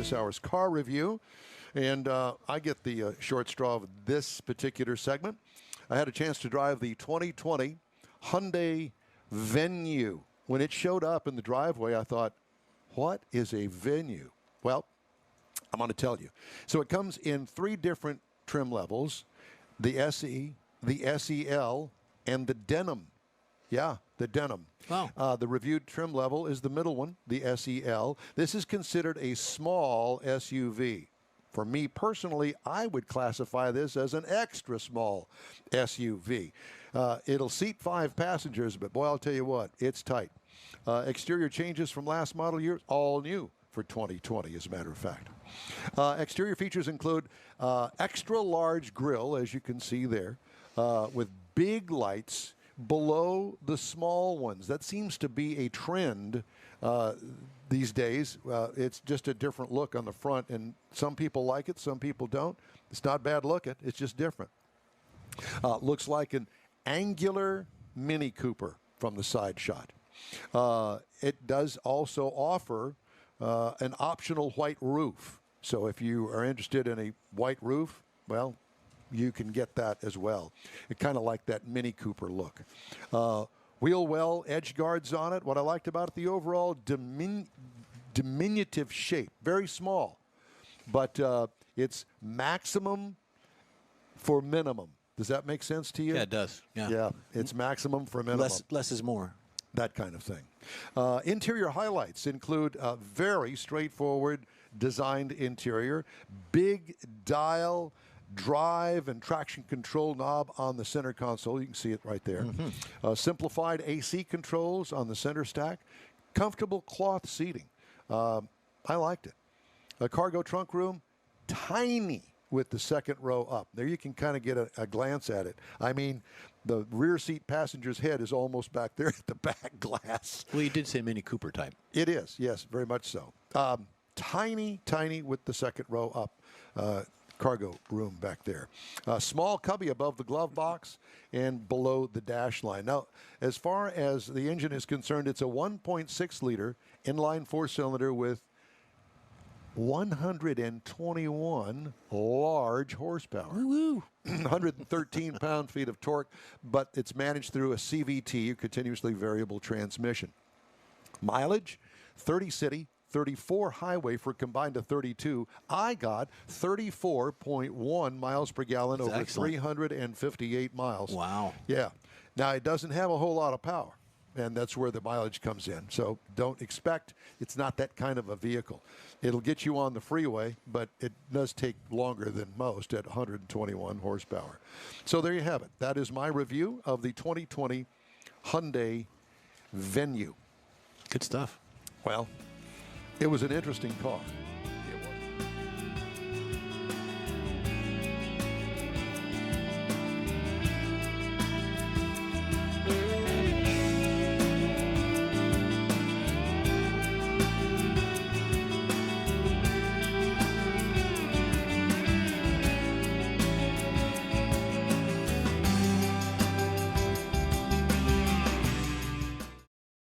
this hour's car review. And I get the short straw of this particular segment. I had a chance to drive the 2020 Hyundai Venue. When it showed up in the driveway, I thought, what is a Venue? Well, I'm going to tell you. So it comes in 3 different trim levels, the SE, the SEL, and the denim. Yeah, the denim. Wow. The reviewed trim level is the middle one, the SEL. This is considered a small SUV. For me personally, I would classify this as an extra small SUV. It'll seat 5 passengers, but boy, I'll tell you what, it's tight. Exterior changes from last model year, all new for 2020, as a matter of fact. Exterior features include extra large grille, as you can see there, with big lights below the small ones. That seems to be a trend these days. It's just a different look on the front, and some people like it, some people don't. It's not bad looking, it's just different. Looks like an angular Mini Cooper from the side shot. It does also offer an optional white roof. So if you are interested in a white roof, well, you can get that as well. It kind of like that Mini Cooper look. Wheel well edge guards on it. What I liked about it, the overall diminutive shape, very small, but it's maximum for minimum. Does that make sense to you? Yeah, it does. Yeah. Yeah, it's maximum for minimum. Less is more. That kind of thing. Interior highlights include a very straightforward designed interior, big dial drive and traction control knob on the center console. You can see it right there. Simplified AC controls on the center stack. Comfortable cloth seating. I liked it. A cargo trunk room, tiny with the second row up. There you can kind of get a glance at it. I mean, the rear seat passenger's head is almost back there at the back glass. Well, you did say Mini Cooper type. It is, yes, very much so. Tiny with the second row up. Cargo room back there. Small cubby above the glove box and below the dash line. Now, as far as the engine is concerned, it's a 1.6 liter inline 4-cylinder with 121 large horsepower. Woo-woo. 113 pound-feet of torque, but it's managed through a CVT, a continuously variable transmission. Mileage, 30 city, 34 highway for combined to 32. I got 34.1 miles per gallon over excellent. 358 miles. Wow. Yeah. Now, it doesn't have a whole lot of power, and that's where the mileage comes in. So don't expect, it's not that kind of a vehicle. It'll get you on the freeway, but it does take longer than most at 121 horsepower. So there you have it. That is my review of the 2020 Hyundai Venue. Good stuff. Well, it was an interesting car.